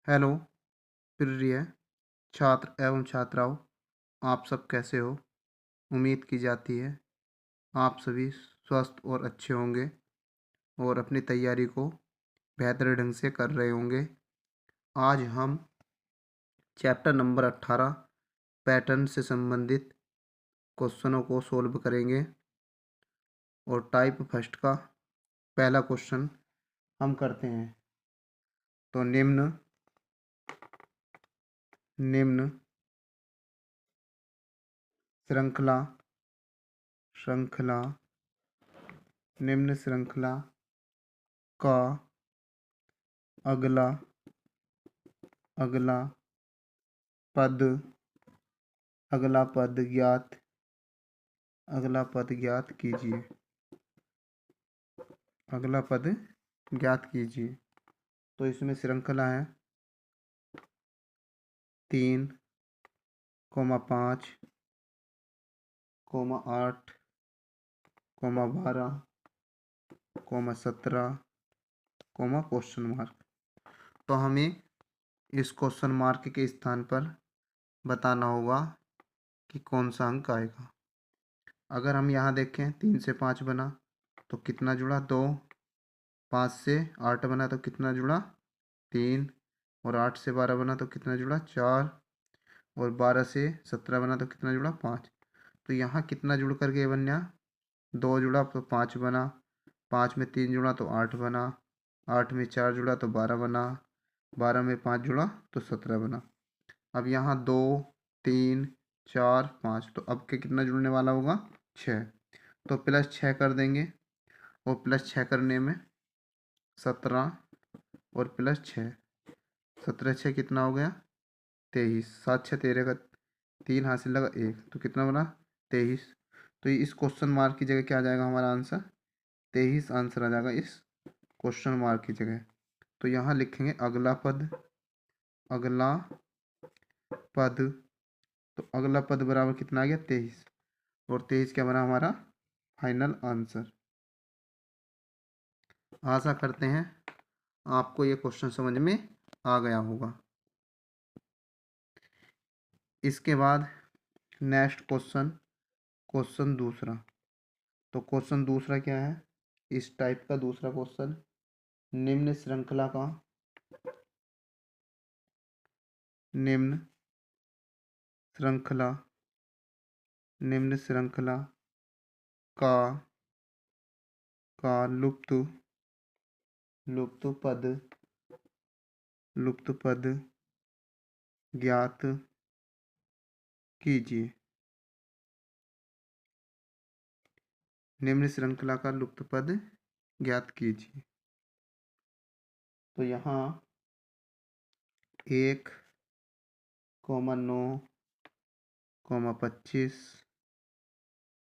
Hello प्रिय छात्र एवं छात्राओं, आप सब कैसे हो? उम्मीद की जाती है आप सभी स्वस्थ और अच्छे होंगे और अपनी तैयारी को बेहतर ढंग से कर रहे होंगे। आज हम चैप्टर नंबर 18 पैटर्न से संबंधित क्वेश्चनों को सोल्व करेंगे और टाइप फर्स्ट का पहला क्वेश्चन हम करते हैं। तो निम्न निम्न श्रृंखला श्रृंखला निम्न श्रृंखला का अगला अगला पद अगला पद ज्ञात कीजिए। अगला पद ज्ञात कीजिए। तो इसमें श्रृंखला है 3, 5, 8, 12, 17, क्वेश्चन मार्क। तो हमें इस क्वेश्चन मार्क के स्थान पर बताना होगा कि कौन सा अंक आएगा। अगर हम यहाँ देखें 3 से 5 बना तो कितना जुड़ा 2, 5 से 8 बना तो कितना जुड़ा 3, और 8 से 12 बना तो कितना जुड़ा 4, और 12 से 17 बना तो कितना जुड़ा 5। तो यहाँ कितना जुड़ करके बन गया 2 जुड़ा तो 5 बना, 5 में 3 जुड़ा तो 8 बना, 8 में 4 जुड़ा तो 12 बना, 12 में 5 जुड़ा तो 17 बना। अब यहाँ 2, 3, 4, 5, तो अब के कितना जुड़ने वाला होगा 6। तो +6 कर देंगे और +6 करने में 17 और +6, 17 6 कितना हो गया 23, 7 6 13 का 3 हासिल लगा 1, तो कितना बना 23। तो इस क्वेश्चन मार्क की जगह क्या आ जाएगा हमारा आंसर 23 आंसर आ जाएगा इस क्वेश्चन मार्क की जगह। तो यहाँ लिखेंगे अगला पद। तो अगला पद बराबर कितना आ गया 23, और 23 क्या बना हमारा फाइनल आंसर। आशा करते हैं आपको ये क्वेश्चन समझ में आ गया होगा। इसके बाद नेक्स्ट क्वेश्चन दूसरा। तो क्वेश्चन दूसरा क्या है, इस टाइप का दूसरा क्वेश्चन, निम्न श्रृंखला का निम्न श्रृंखला निम्न श्रृंखला का लुप्त लुप्त पद ज्ञात कीजिए। निम्न श्रृंखला का लुप्त पद ज्ञात कीजिए। तो यहाँ 1, 9, 25,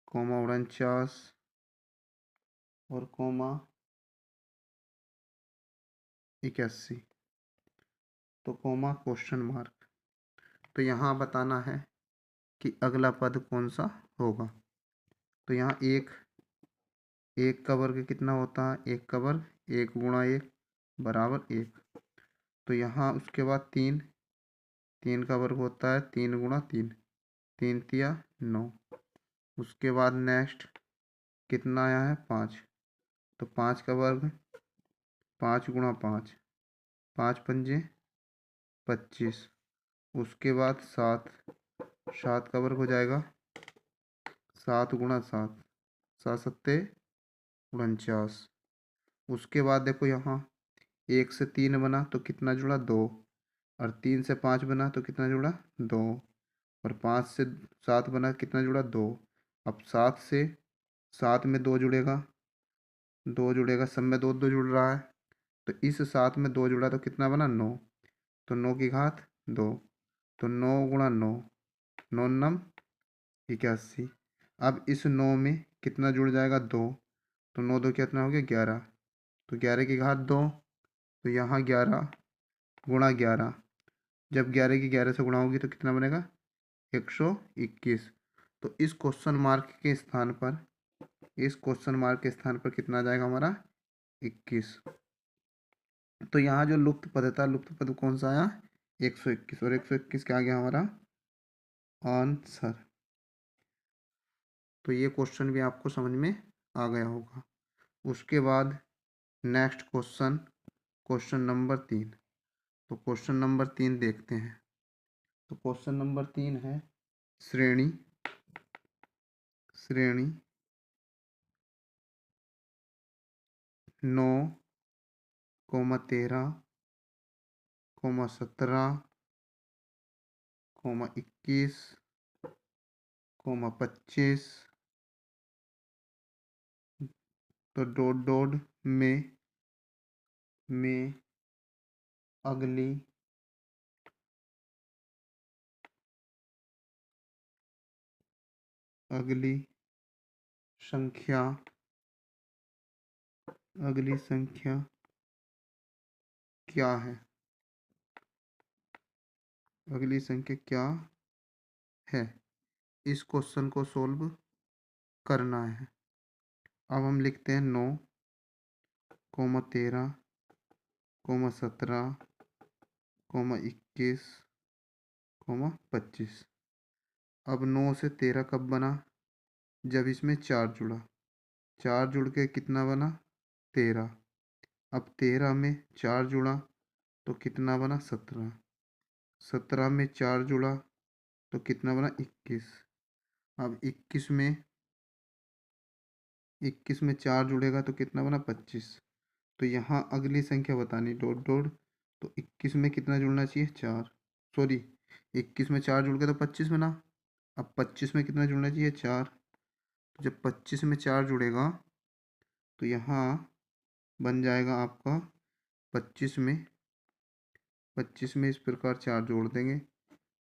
49 और 81, तो क्वेश्चन मार्क। तो यहाँ बताना है कि अगला पद कौन सा होगा। तो यहाँ एक का वर्ग कितना होता है, 1 का वर्ग 1 गुणा 1 बराबर 1। तो यहाँ उसके बाद 3 का वर्ग होता है 3 गुणा 3, 3 तिया 9। उसके बाद नेक्स्ट कितना आया है 5, तो 5 का वर्ग 5 गुणा 5, 5 पंजे 25। उसके बाद 7 का वर्ग हो जाएगा 7 गुणा 7, 7 सत्ते 49। उसके बाद देखो यहाँ 1 से 3 बना तो कितना जुड़ा 2, और 3 से 5 बना तो कितना जुड़ा 2, और 5 से 7 बना कितना जुड़ा 2। अब 7 से 7 में 2 जुड़ेगा, सब में 2 2 जुड़ रहा है। तो इस 7 में 2 जुड़ा तो कितना बना 9, तो 9 की घात 2, तो 9 गुणा 9, 9 नम 81। अब इस 9 में कितना जुड़ जाएगा 2, तो 9 2 कितना हो गया 11, तो 11 की घात 2, तो यहाँ 11 गुणा 11, जब 11 की 11 से गुणा होगी तो कितना बनेगा 121। तो इस क्वेश्चन मार्क के स्थान पर कितना आ जाएगा हमारा 21। तो यहाँ जो लुप्त पद था, लुप्त पद कौन सा आया? 121, और 121 क्या आ गया हमारा आंसर। तो ये क्वेश्चन भी आपको समझ में आ गया होगा। उसके बाद नेक्स्ट क्वेश्चन, क्वेश्चन नंबर 3। तो क्वेश्चन नंबर 3 देखते हैं। तो क्वेश्चन नंबर 3 है श्रेणी, श्रेणी 9, 13, 17, 21, 25, तो डॉट डॉट में अगली अगली संख्या, अगली संख्या क्या है? अगली संख्या क्या है? इस क्वेश्चन को सोल्व करना है। अब हम लिखते हैं 9, 13, 17, 21, 25। अब 9 से 13 कब बना? जब इसमें 4 जुड़ा। 4 जुड़ के कितना बना? 13। अब 13 में 4 जुड़ा तो कितना बना? 17। 17 में 4 जुड़ा तो कितना बना? 21। अब 21 में 4 जुड़ेगा तो कितना बना? 25। तो यहाँ अगली संख्या बतानी, डॉट डॉट। तो 21 में कितना जुड़ना चाहिए? 4। सॉरी, 21 में 4 जुड़ के तो 25 बना। अब 25 में कितना जुड़ना चाहिए? 4। तो जब 25 में 4 जुड़ेगा तो यहाँ बन जाएगा आपका 25 में 25 में इस प्रकार 4 जोड़ देंगे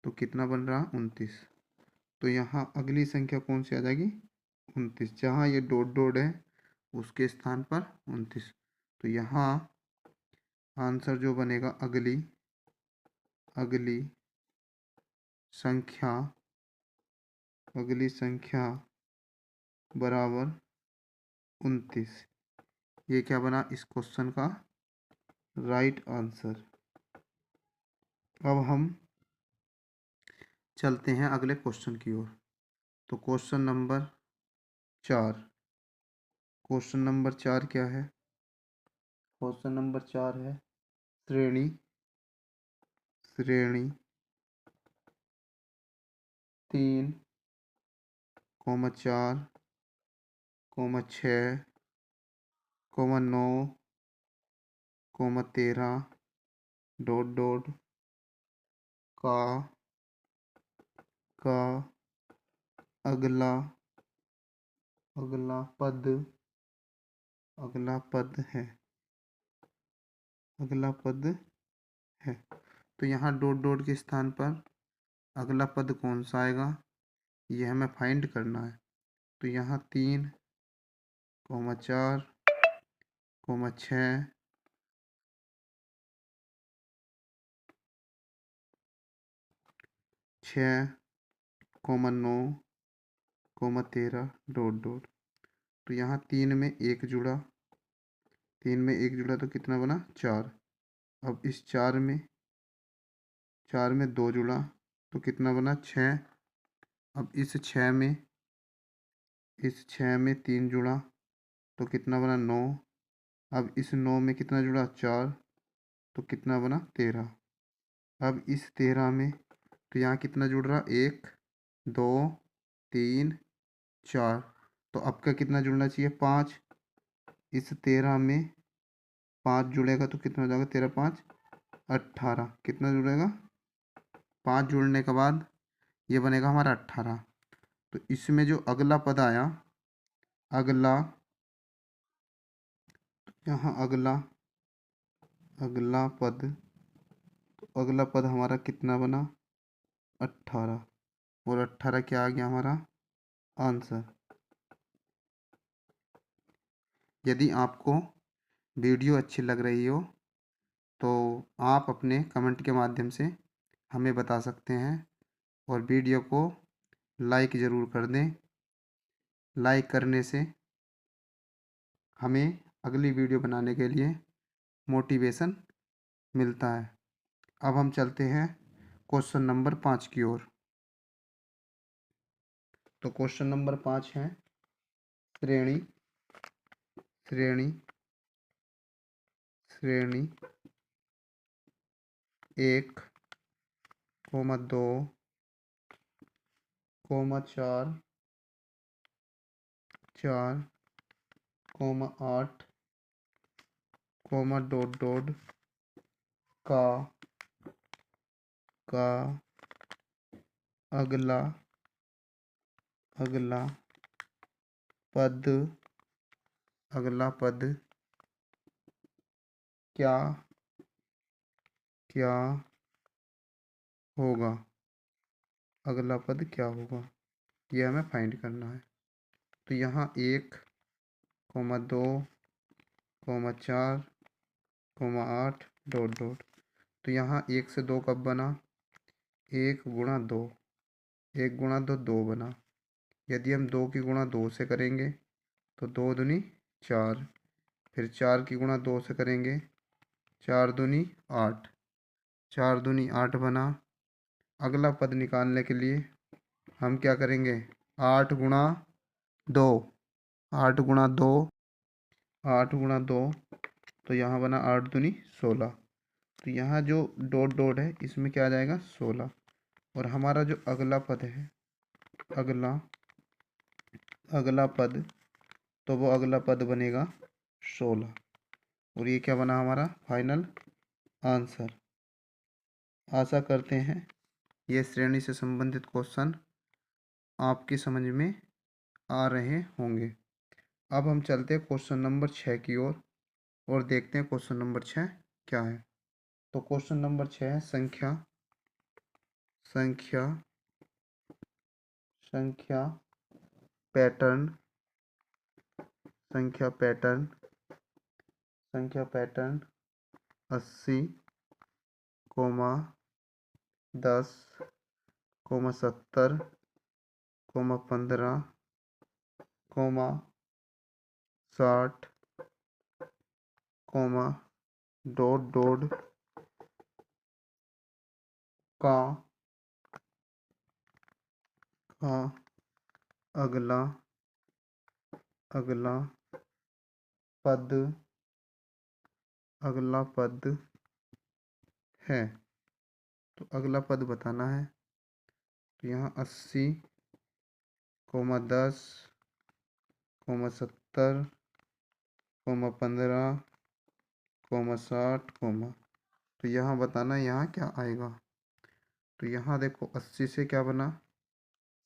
तो कितना बन रहा? 29। तो यहाँ अगली संख्या कौन सी आ जाएगी? 29। जहाँ ये डॉट डॉट है उसके स्थान पर 29। तो यहाँ आंसर जो बनेगा, अगली अगली संख्या, अगली संख्या बराबर 29। ये क्या बना इस क्वेश्चन का राइट आंसर। अब हम चलते हैं अगले क्वेश्चन की ओर। तो क्वेश्चन नंबर 4, क्वेश्चन नंबर 4 क्या है? क्वेश्चन नंबर 4 है श्रेणी, श्रेणी 3, 4, 6, 9, 13, डॉट डॉट का का अगला अगला पद, अगला पद है, अगला पद है। तो यहाँ डॉट डॉट के स्थान पर अगला पद कौन सा आएगा ये हमें फाइंड करना है। तो यहाँ 3, 4, 6, 6, 9, 13, डॉट डॉट। तो यहाँ 3 में 1 जुड़ा, 3 में 1 जुड़ा तो कितना बना? 4। अब इस 4 में 2 जुड़ा तो कितना बना? 6। अब इस 6 में 3 जुड़ा तो कितना बना? 9। अब इस 9 में कितना जुड़ा? 4। तो कितना बना? 13। अब इस 13 में तो यहाँ कितना जुड़ रहा? 1, 2, 3, 4। तो अब का कितना जुड़ना चाहिए? 5। इस 13 में 5 जुड़ेगा तो कितना हो जाएगा? 13 5 18। कितना जुड़ेगा? 5 जुड़ने के बाद ये बनेगा हमारा 18। तो इसमें जो अगला पद आया, अगला, यहाँ अगला अगला पद, तो अगला पद हमारा कितना बना? 18। और 18 क्या आ गया हमारा आंसर। यदि आपको वीडियो अच्छी लग रही हो तो आप अपने कमेंट के माध्यम से हमें बता सकते हैं, और वीडियो को लाइक ज़रूर कर दें। लाइक करने से हमें अगली वीडियो बनाने के लिए मोटिवेशन मिलता है। अब हम चलते हैं क्वेश्चन नंबर 5 की ओर। तो क्वेश्चन नंबर 5 है श्रेणी श्रेणी श्रेणी 1, 2, 4, 4, 8, डॉट डॉट का अगला पद क्या होगा। अगला पद क्या होगा, यह हमें फाइंड करना है। तो यहाँ 1, 2, 4, 8 डॉट डॉट। तो यहाँ 1 से 2 कब बना, 1 गुणा 2, 1 गुणा 2 2 बना। यदि हम 2 की गुणा 2 से करेंगे तो 2 दूनी 4, फिर 4 की गुणा 2 से करेंगे 4 दूनी 8, 4 दूनी 8 बना। अगला पद निकालने के लिए हम क्या करेंगे, 8 गुणा 2, 8 गुणा 2, 8 गुणा 2, तो यहाँ बना 8 दूनी 16। तो यहाँ जो डॉट डॉट है इसमें क्या आ जाएगा 16। और हमारा जो अगला पद है, अगला पद, तो वो अगला पद बनेगा 16। और ये क्या बना हमारा फाइनल आंसर। आशा करते हैं ये श्रेणी से संबंधित क्वेश्चन आपकी समझ में आ रहे होंगे। अब हम चलते हैं क्वेश्चन नंबर 6 की ओर और देखते हैं क्वेश्चन नंबर 6 क्या है। तो क्वेश्चन नंबर 6 है संख्या पैटर्न संख्या पैटर्न 80, 10, 70, 15, 60, डॉट डॉट का अगला पद है। तो अगला पद बताना है। तो यहाँ 80, 10, 70, 15, 60, तो यहाँ बताना यहाँ क्या आएगा। तो यहाँ देखो 80 से क्या बना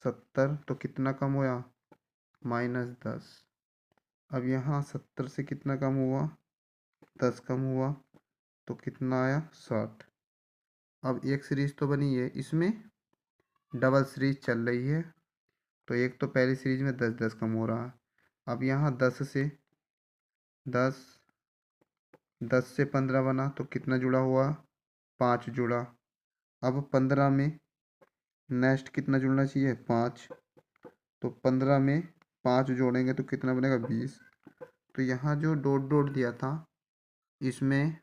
70, तो कितना कम हुआ -10। अब यहाँ 70 से कितना कम हुआ 10 कम हुआ, तो कितना आया 60। अब एक सीरीज तो बनी है, इसमें डबल सीरीज चल रही है। तो एक तो पहली सीरीज में 10 10 कम हो रहा है। अब यहाँ 10 से 15 बना, तो कितना जुड़ा हुआ 5 जुड़ा। अब 15 में नेक्स्ट कितना जुड़ना चाहिए 5, तो 15 में 5 जोड़ेंगे तो कितना बनेगा 20। तो यहाँ जो डॉट डॉट दिया था इसमें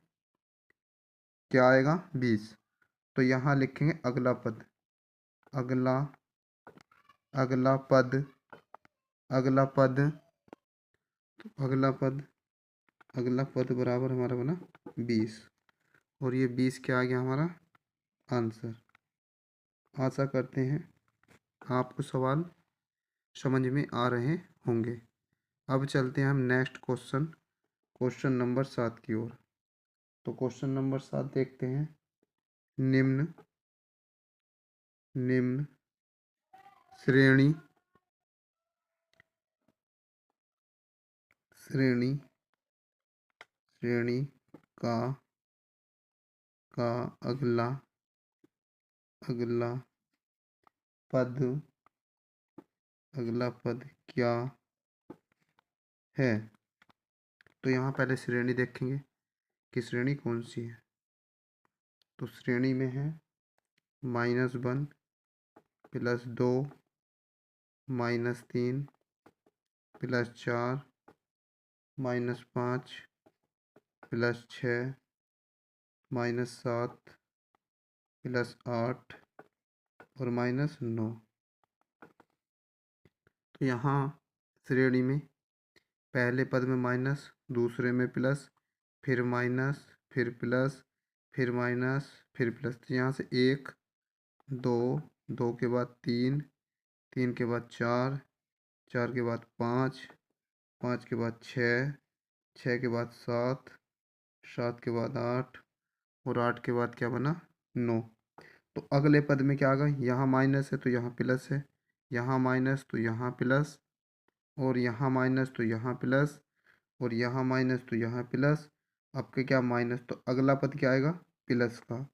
क्या आएगा 20। तो यहाँ लिखेंगे अगला पद अगला पद तो अगला पद बराबर हमारा बना 20। और ये 20 क्या आ गया हमारा आंसर। आशा करते हैं आपको सवाल समझ में आ रहे होंगे। अब चलते हैं हम नेक्स्ट क्वेश्चन नंबर 7 की ओर। तो क्वेश्चन नंबर 7 देखते हैं। निम्न श्रेणी का अगला पद क्या है। तो यहाँ पहले श्रेणी देखेंगे कि श्रेणी कौन सी है। तो श्रेणी में है -1, +2, -3, +4, -5, +6 -7 +8 और -9। तो यहाँ श्रेणी में पहले पद में माइनस, दूसरे में प्लस, फिर माइनस, फिर प्लस, फिर माइनस, फिर प्लस। तो यहाँ से 1 2, 2 के बाद 3, 3 के बाद 4, 4 के बाद 5, 5 के बाद 6, 6 के बाद 7, 7 के बाद 8 और 8 के बाद क्या बना 9। तो अगले पद में क्या आ गया, यहाँ माइनस है तो यहाँ प्लस है, यहाँ माइनस तो यहाँ प्लस, और यहाँ माइनस तो यहाँ प्लस, और यहाँ माइनस तो यहाँ प्लस। अब के क्या माइनस, तो अगला पद क्या आएगा प्लस का,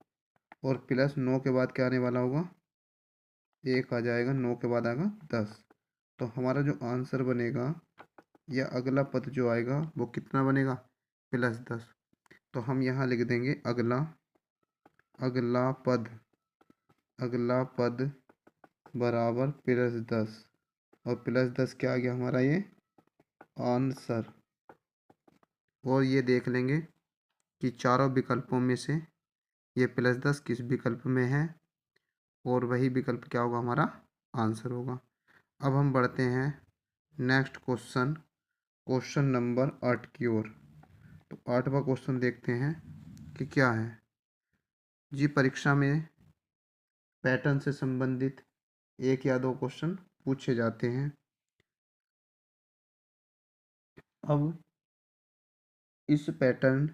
और प्लस 9 के बाद क्या आने वाला होगा 1 आ जाएगा, 9 के बाद आएगा 10। तो हमारा जो आंसर बनेगा या अगला पद जो आएगा वो कितना बनेगा +10। तो हम यहाँ लिख देंगे अगला पद, अगला पद बराबर +10, और +10 क्या आ गया हमारा ये आंसर। और ये देख लेंगे कि चारों विकल्पों में से ये +10 किस विकल्प में है, और वही विकल्प क्या होगा हमारा आंसर होगा। अब हम बढ़ते हैं नेक्स्ट क्वेश्चन, क्वेश्चन नंबर 8 की ओर। तो 8वां क्वेश्चन देखते हैं कि क्या है जी। परीक्षा में पैटर्न से संबंधित 1 या 2 क्वेश्चन पूछे जाते हैं। अब इस पैटर्न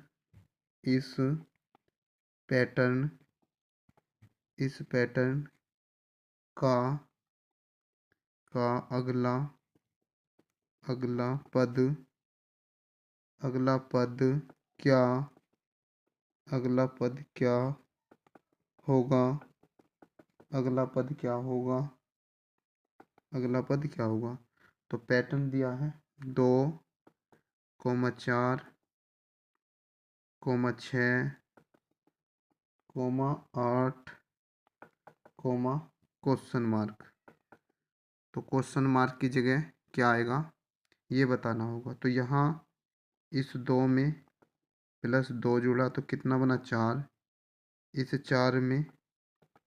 का अगला पद क्या होगा, तो पैटर्न दिया है 2, 4, 6, 8, क्वेश्चन मार्क। तो क्वेश्चन मार्क की जगह क्या आएगा ये बताना होगा। तो यहाँ इस 2 में +2 जुड़ा तो कितना बना 4, इस 4 में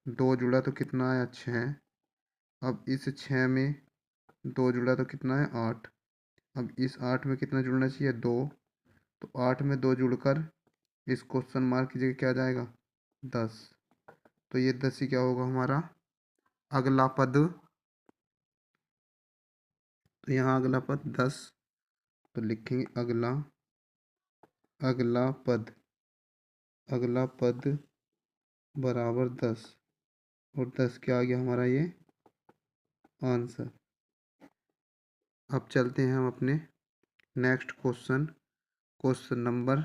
2 जुड़ा तो कितना आया 6, अब इस 6 में 2 जुड़ा तो कितना है 8, अब इस 8 में कितना जुड़ना चाहिए 2, तो 8 में 2 जुड़कर इस क्वेश्चन मार्क की जगह क्या आ जाएगा 10। तो ये 10 ही क्या होगा हमारा अगला पद। तो यहाँ अगला पद 10, तो लिखेंगे अगला पद बराबर 10, और 10 क्या आ गया हमारा ये आंसर। अब चलते हैं हम अपने नेक्स्ट क्वेश्चन, क्वेश्चन नंबर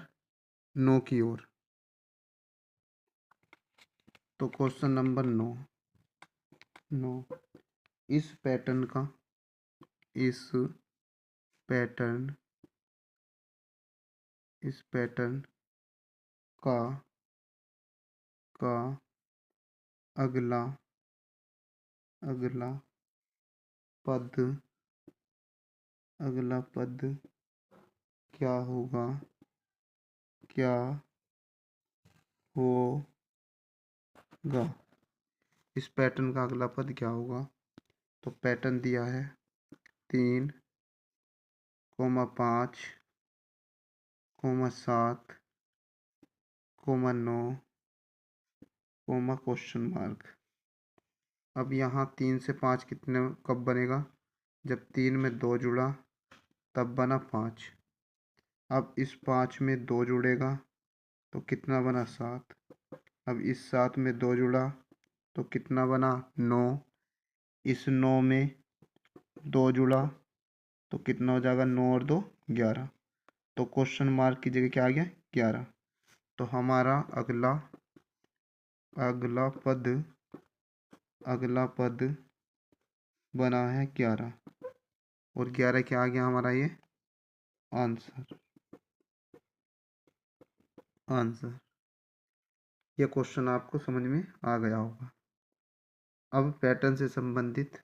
9 की ओर। तो क्वेश्चन नंबर 9, इस पैटर्न का अगला पद क्या होगा, इस पैटर्न का अगला पद क्या होगा। तो पैटर्न दिया है 3, 5, 7, 9, क्वेश्चन मार्क। अब यहाँ 3 से 5 कितने कब बनेगा, जब 3 में 2 जुड़ा तब बना 5। अब इस 5 में 2 जुड़ेगा तो कितना बना 7, अब इस 7 में 2 जुड़ा तो कितना बना 9, इस 9 में 2 जुड़ा तो कितना हो जाएगा 9 और 2 11। तो क्वेश्चन मार्क की जगह क्या आ गया 11। तो हमारा अगला पद बना है 11, और 11 क्या आ गया हमारा ये आंसर। ये क्वेश्चन आपको समझ में आ गया होगा। अब पैटर्न से संबंधित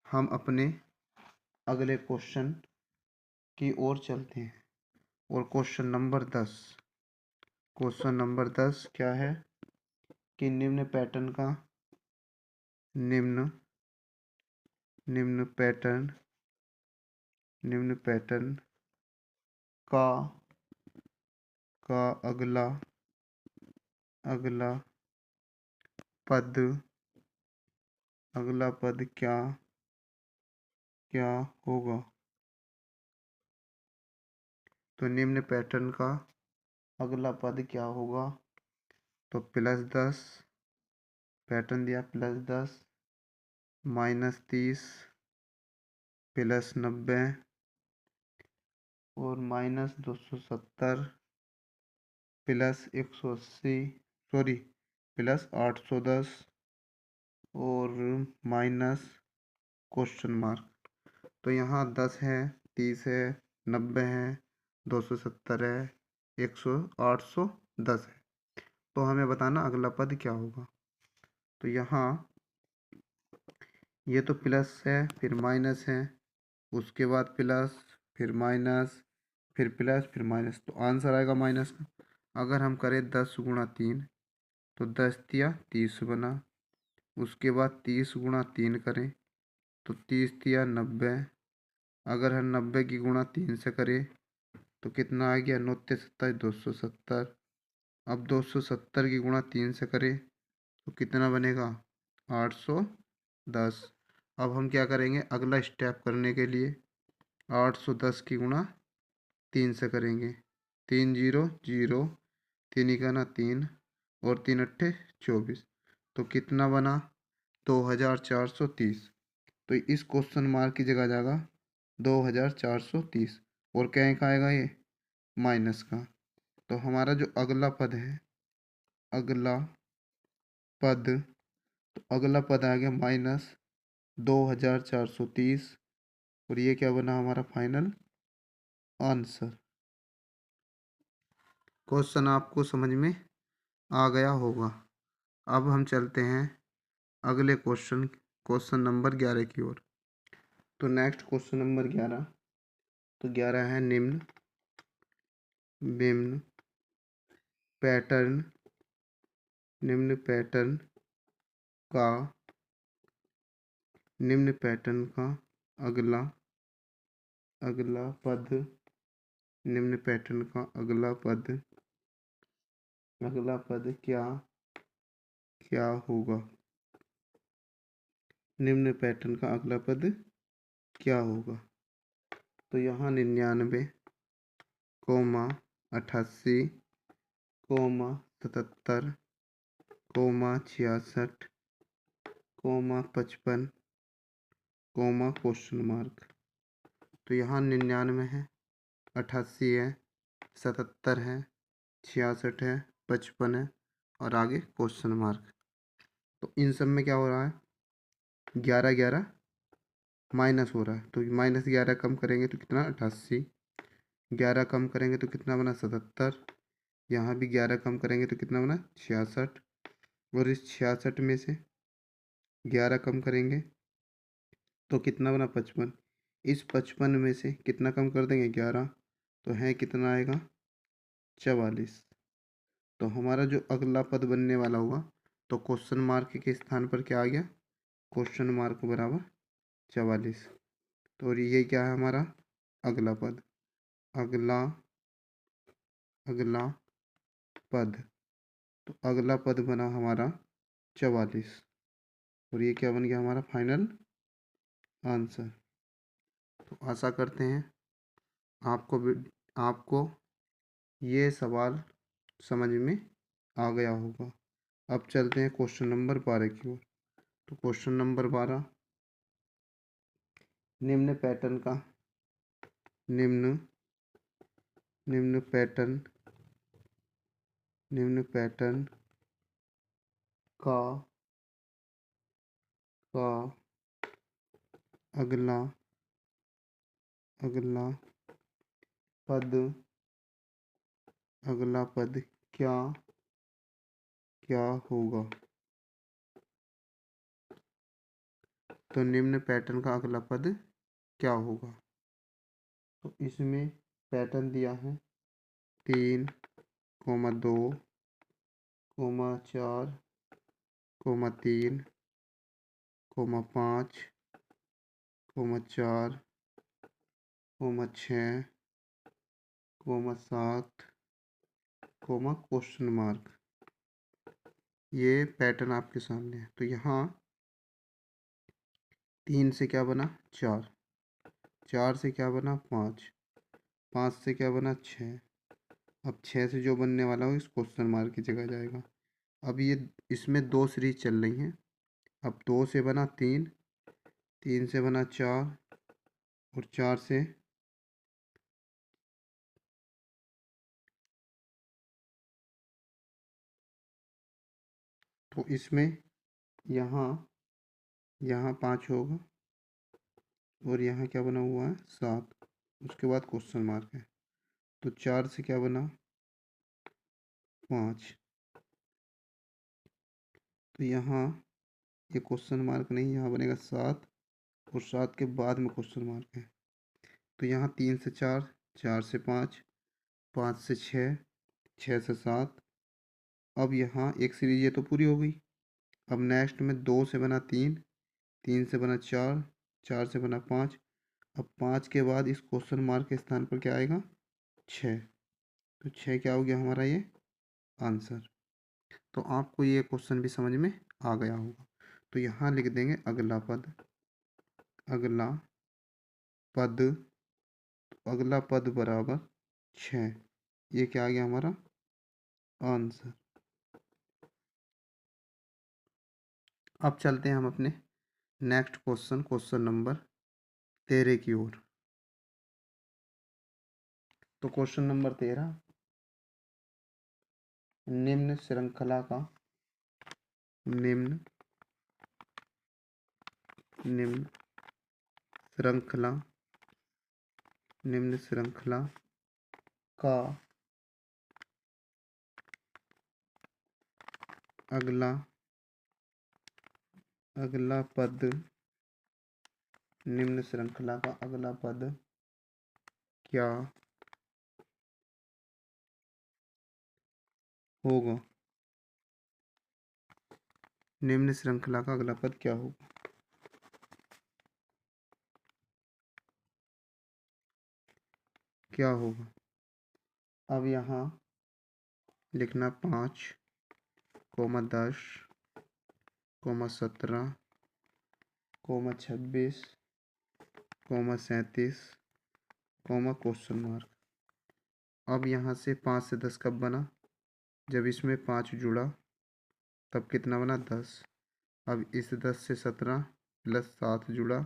हम अपने अगले क्वेश्चन की ओर चलते हैं। और क्वेश्चन नंबर 10 क्या है कि निम्न पैटर्न का अगला पद क्या होगा। तो निम्न पैटर्न का अगला पद क्या होगा। तो +10 पैटर्न दिया, +10 -30 +90 और -270 +180 सॉरी +810 और माइनस क्वेश्चन मार्क। तो यहाँ 10 है, 30 है, 90 है, 270 है, 810 है। तो हमें बताना अगला पद क्या होगा। तो यहाँ ये तो प्लस है, फिर माइनस है, उसके बाद प्लस, फिर माइनस, फिर प्लस, फिर माइनस, तो आंसर आएगा माइनस का। अगर हम करें 10 गुणा 3 तो 10 तिया 30 बना। उसके बाद 30 गुणा 3 करें तो 30 तिया 90। अगर हम 90 की गुणा 3 से करें तो कितना आ गया, 9 तिया 27 270। अब 270 की गुणा 3 से करें तो कितना बनेगा, 810। अब हम क्या करेंगे, अगला स्टेप करने के लिए 810 की गुणा 3 से करेंगे। 3 0 0, 3 इकाना 3 और 3 अट्ठे 24। तो कितना बना, 2430। तो इस क्वेश्चन मार्क की जगह जाएगा 2430 और क्या का आएगा ये, माइनस का। तो हमारा जो अगला पद है, अगला पद आ गया -2430 और ये क्या बना हमारा फाइनल आंसर। क्वेश्चन आपको समझ में आ गया होगा। अब हम चलते हैं अगले क्वेश्चन नंबर 11 की ओर। तो नेक्स्ट क्वेश्चन नंबर 11, तो 11 है निम्न पैटर्न का अगला पद क्या होगा। निम्न पैटर्न का अगला पद क्या होगा। तो यहाँ 99, 88, 77, 66, 55, क्वेश्चन मार्क। तो यहाँ 99 है, 88 है, 77 है, 66 है, 55 है और आगे क्वेश्चन मार्क। तो इन सब में क्या हो रहा है, 11 11 माइनस हो रहा है। तो -11 कम करेंगे तो कितना, 88। 11 कम करेंगे तो कितना बना, 77। यहाँ भी 11 कम करेंगे तो कितना बना, 66। और इस 66 में से 11 कम करेंगे तो कितना बना, 55। इस 55 में से कितना कम कर देंगे, 11, तो है कितना आएगा, 44। तो हमारा जो अगला पद बनने वाला होगा, तो क्वेश्चन मार्क के स्थान पर क्या आ गया, क्वेश्चन मार्क बराबर 44। तो और ये क्या है हमारा अगला पद, अगला पद। तो अगला पद बना हमारा 44 और ये क्या बन गया हमारा फाइनल आंसर। तो आशा करते हैं आपको ये सवाल समझ में आ गया होगा। अब चलते हैं क्वेश्चन नंबर 12 की ओर। तो क्वेश्चन नंबर 12, निम्न पैटर्न का का अगला पद क्या होगा। तो निम्न पैटर्न का अगला पद क्या होगा। तो इसमें पैटर्न दिया है 3, 2, 4, 3, 5, 4, 6, 7, क्वेश्चन मार्क। ये पैटर्न आपके सामने है। तो यहाँ 3 से क्या बना 4, 4 से क्या बना 5, 5 से क्या बना 6। अब 6 से जो बनने वाला हो इस क्वेश्चन मार्क की जगह जाएगा। अब ये इसमें 2 सीरीज चल रही हैं। अब 2 से बना 3, 3 से बना 4 और 4 से तो इसमें यहाँ 5 होगा और यहाँ क्या बना हुआ है 7। उसके बाद क्वेश्चन मार्क है। तो 4 से क्या बना 5। तो यहाँ ये क्वेश्चन मार्क नहीं, यहाँ बनेगा 7 और 7 के बाद में क्वेश्चन मार्क है। तो यहाँ 3 से 4, 4 से 5, 5 से 6, 6 से 7। अब यहाँ एक सीरीज ये तो पूरी हो गई। अब नेक्स्ट में 2 से बना 3, 3 से बना 4, 4 से बना 5। अब 5 के बाद इस क्वेश्चन मार्क के स्थान पर क्या आएगा 6। तो 6 क्या हो गया हमारा ये आंसर। तो आपको ये क्वेश्चन भी समझ में आ गया होगा। तो यहाँ लिख देंगे अगला पद, अगला पद, अगला पद बराबर 6। ये क्या आ गया हमारा आंसर। अब चलते हैं हम अपने नेक्स्ट क्वेश्चन, क्वेश्चन नंबर 13 की ओर। तो क्वेश्चन नंबर 13, निम्न श्रृंखला का निम्न निम्न श्रृंखला निम्न श्रृंखला का अगला अगला पद, निम्न श्रृंखला का अगला पद क्या होगा। निम्न श्रृंखला का अगला पद क्या होगा। क्या होगा। अब यहाँ लिखना 5, 10, 17, 26, 37, क्वेश्चन मार्क। अब यहाँ से 5 से 10 कब बना, जब इसमें 5 जुड़ा तब कितना बना 10। अब इस 10 से 17 प्लस 7 जुड़ा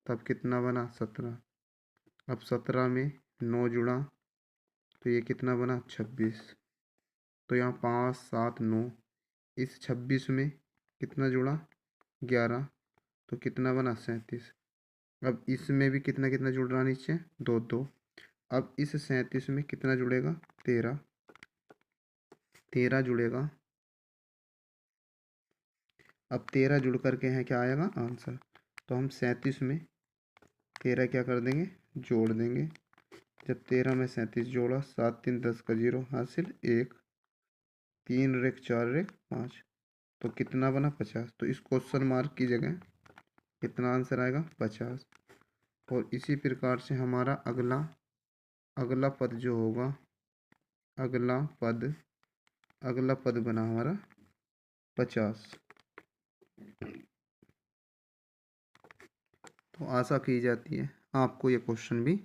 तब कितना बना 17। अब 17 में 9 जुड़ा तो ये कितना बना 26। तो यहाँ 5, 7, 9, इस 26 में कितना जुड़ा 11 तो कितना बना 37। अब इसमें भी कितना कितना जुड़ रहा नीचे 2 2। अब इस 37 में कितना जुड़ेगा 13, 13 जुड़ेगा। अब 13 जुड़ करके हैं क्या आएगा आंसर। तो हम 37 में 13 क्या कर देंगे जोड़ देंगे। जब 13 में 37 जोड़ा, 7 3 10 का 0 हासिल 1, 3 रेख 4 रेख 5 तो कितना बना 50। तो इस क्वेश्चन मार्क की जगह कितना आंसर आएगा 50। और इसी प्रकार से हमारा अगला पद जो होगा, अगला पद बना हमारा 50। तो आशा की जाती है आपको ये क्वेश्चन भी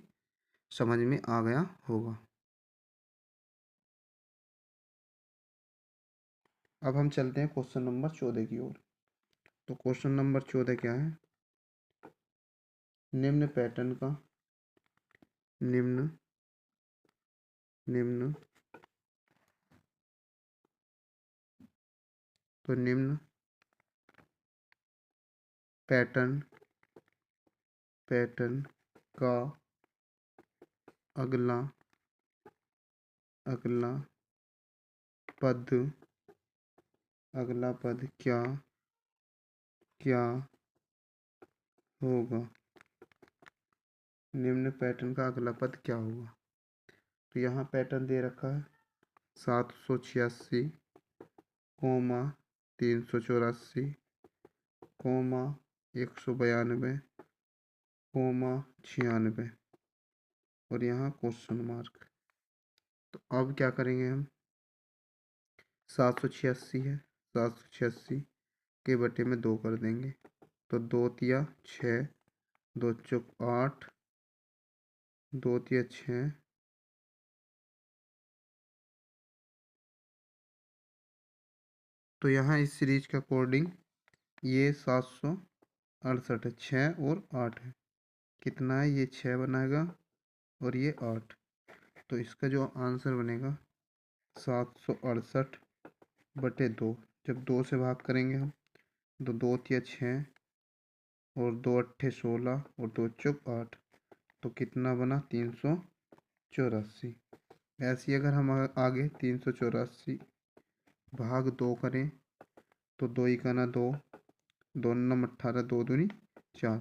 समझ में आ गया होगा। अब हम चलते हैं क्वेश्चन नंबर 14 की ओर। तो क्वेश्चन नंबर 14 क्या है, निम्न पैटर्न का निम्न निम्न तो निम्न पैटर्न का अगला पद क्या क्या होगा। निम्न पैटर्न का अगला पद क्या होगा। तो यहाँ पैटर्न दे रखा है 786, 384, 192, 96 और यहाँ क्वेश्चन मार्क। तो अब क्या करेंगे हम, 786 है, 786 के बटे में 2 कर देंगे। तो 2 तिया 6, 2 चौक 8, 2 तिया 6, तो यहाँ इस सीरीज के अकॉर्डिंग ये 768 है, 6 और 8 है। कितना है, ये 6 बनाएगा और ये 8। तो इसका जो आंसर बनेगा 768 बटे 2। जब 2 से भाग करेंगे हम तो 2 तिया 6 और 2 अट्ठे 16 और 2 चौक 8, तो कितना बना 384। ऐसे ही अगर हम आगे 384 भाग 2 करें तो 2 का ना 2, 2 नम 18, 2 दूनी 4,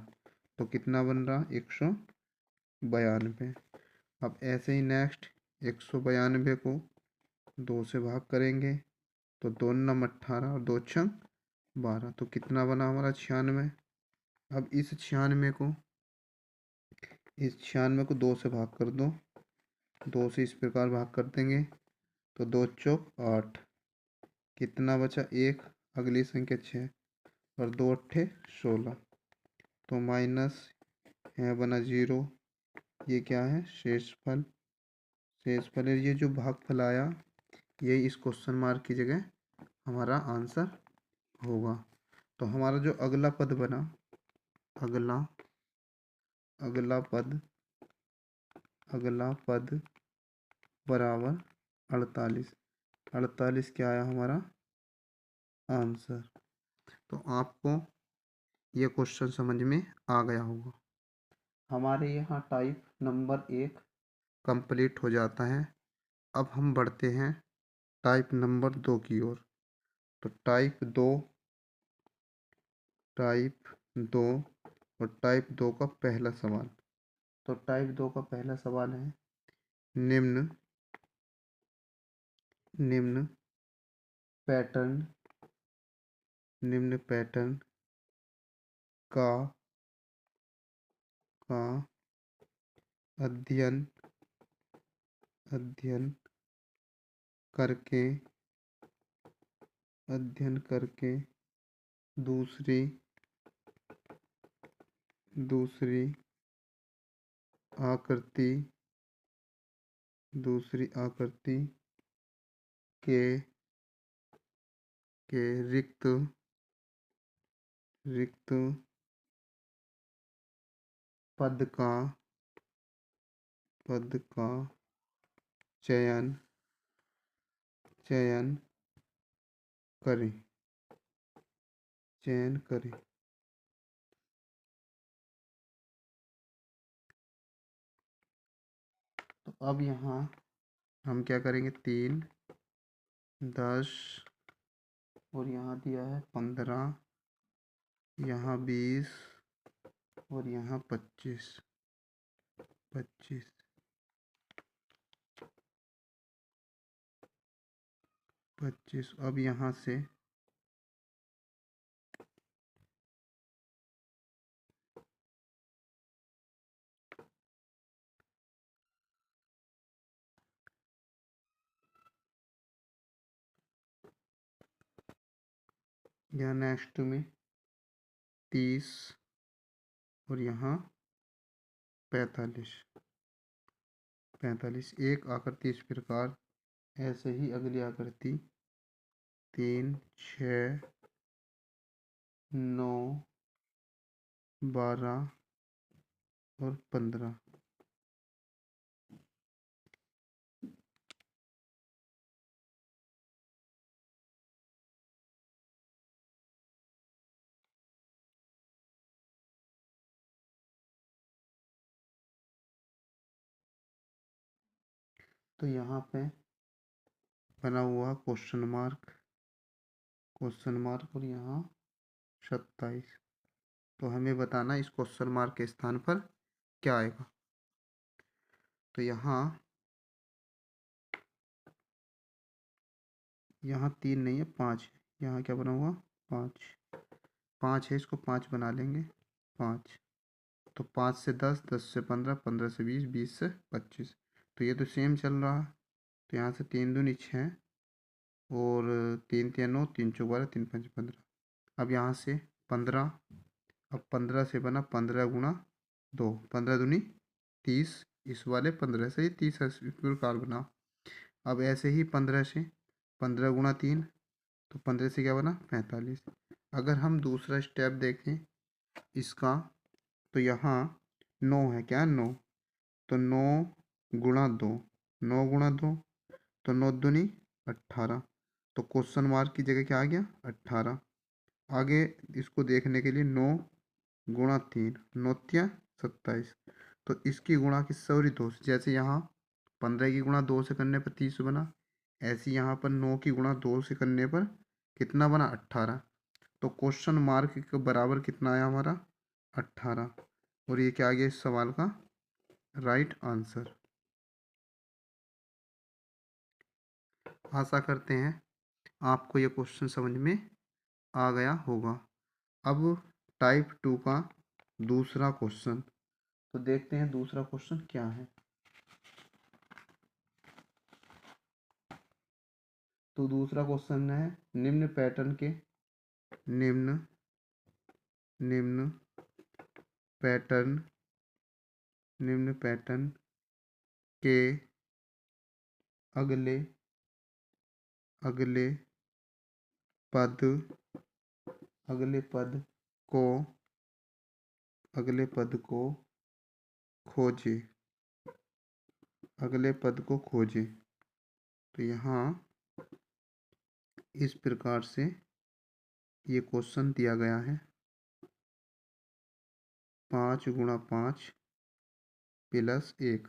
तो कितना बन रहा 192। अब ऐसे ही नेक्स्ट 192 को 2 से भाग करेंगे तो 2 नम 18 और 2 छंग 12, तो कितना बना हमारा 96। अब इस 96 को 2 से भाग कर दो, 2 से इस प्रकार भाग कर देंगे तो 2 चौक 8, कितना बचा 1, अगली संख्या 6 और 2 अट्ठे 16, तो माइनस है बना 0। ये क्या है, शेषफल। शेषफल है, ये जो भागफल आया यही इस क्वेश्चन मार्क की जगह हमारा आंसर होगा। तो हमारा जो अगला पद बना, अगला पद बराबर 48। 48 क्या आया हमारा आंसर। तो आपको ये क्वेश्चन समझ में आ गया होगा। हमारे यहाँ टाइप नंबर 1 कंप्लीट हो जाता है। अब हम बढ़ते हैं टाइप नंबर 2 की ओर। तो टाइप 2 और टाइप 2 का पहला सवाल। तो टाइप 2 का पहला सवाल है, निम्न निम्न पैटर्न का का अध्ययन करके दूसरी आकृति के रिक्त पद का चयन करें। तो अब यहाँ हम क्या करेंगे, 3, 10 और यहाँ दिया है 15, यहाँ 20 और यहाँ 25। अब यहाँ से यहाँ नेक्स्ट में 30 और यहाँ 45। एक आकृति इस प्रकार, ऐसे ही अगली आकृति 3, 6, 9, 12 और 15। तो यहाँ पे बना हुआ क्वेश्चन मार्क और यहाँ 27। तो हमें बताना इस क्वेश्चन मार्क के स्थान पर क्या आएगा। तो यहाँ यहाँ 3 नहीं है, 5 है। यहाँ क्या बना हुआ, 5। 5 है, इसको 5 बना लेंगे, 5। तो 5 से 10, 10 से 15, 15 से 20, 20 से 25। तो ये तो सेम चल रहा है। तो यहाँ से 3 दूनी 6 और 3 3 9, 3 4 12, 3 5 15। अब यहाँ से 15, अब 15 से बना 15 गुणा 2, 15 दूनी 30। इस वाले 15 से ही 30 इस प्रकार बना। अब ऐसे ही 15 से 15 गुणा 3, तो 15 से क्या बना 45। अगर हम दूसरा स्टेप देखें इसका, तो यहाँ 9 है, क्या 9, तो 9 गुणा 2, 9 गुणा 2, तो 9 दूनी 18। तो क्वेश्चन मार्क की जगह क्या आ गया 18। आगे इसको देखने के लिए 9 गुणा 3, 9 तिया 27। तो इसकी गुणा किससे हो रही, 2 से। जैसे यहाँ 15 की गुणा 2 से करने पर 30 बना, ऐसे यहाँ पर 9 की गुणा 2 से करने पर कितना बना 18। तो क्वेश्चन मार्क के बराबर कितना आया हमारा 18। और ये क्या आ गया इस सवाल का राइट आंसर। आशा करते हैं आपको ये क्वेश्चन समझ में आ गया होगा। अब टाइप 2 का दूसरा क्वेश्चन, तो देखते हैं दूसरा क्वेश्चन क्या है। तो दूसरा क्वेश्चन है निम्न पैटर्न के, निम्न निम्न पैटर्न निम्न पैटर्न के अगले अगले पद अगले पद को अगले पद को खोजें, अगले पद को खोजें। तो यहाँ इस प्रकार से ये क्वेश्चन दिया गया है। 5 गुणा 5 प्लस 1।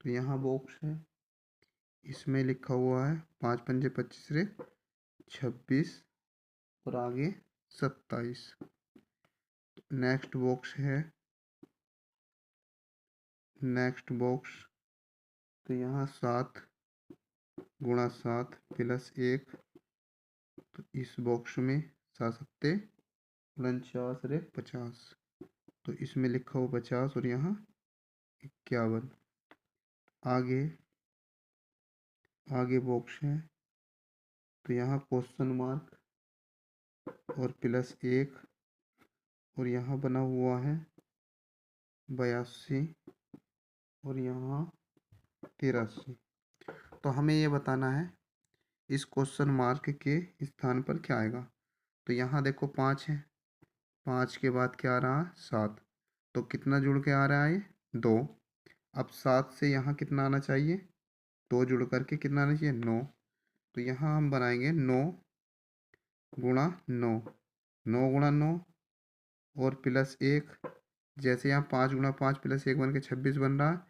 तो यहाँ बॉक्स है, इसमें लिखा हुआ है 5 पंजे 25 रे 26 और आगे 27। नेक्स्ट बॉक्स है, नेक्स्ट बॉक्स, तो यहाँ 7 गुणा 7 प्लस 1। तो इस बॉक्स में 7 सत्ते 49 रे 50। तो इसमें लिखा हुआ 50 और यहाँ 51। आगे आगे बॉक्स है, तो यहाँ क्वेश्चन मार्क और प्लस 1 और यहाँ बना हुआ है 82 और यहाँ 83। तो हमें ये बताना है इस क्वेश्चन मार्क के स्थान पर क्या आएगा। तो यहाँ देखो 5 है, 5 के बाद क्या आ रहा है 7। तो कितना जुड़ के आ रहा है 2। अब 7 से यहाँ कितना आना चाहिए, 2 जुड़ करके कितना आना चाहिए 9। तो यहाँ हम बनाएंगे 9 गुणा 9, 9 गुणा 9 और प्लस 1। जैसे यहाँ 5 गुणा 5 प्लस 1 बन के 26 बन रहा है,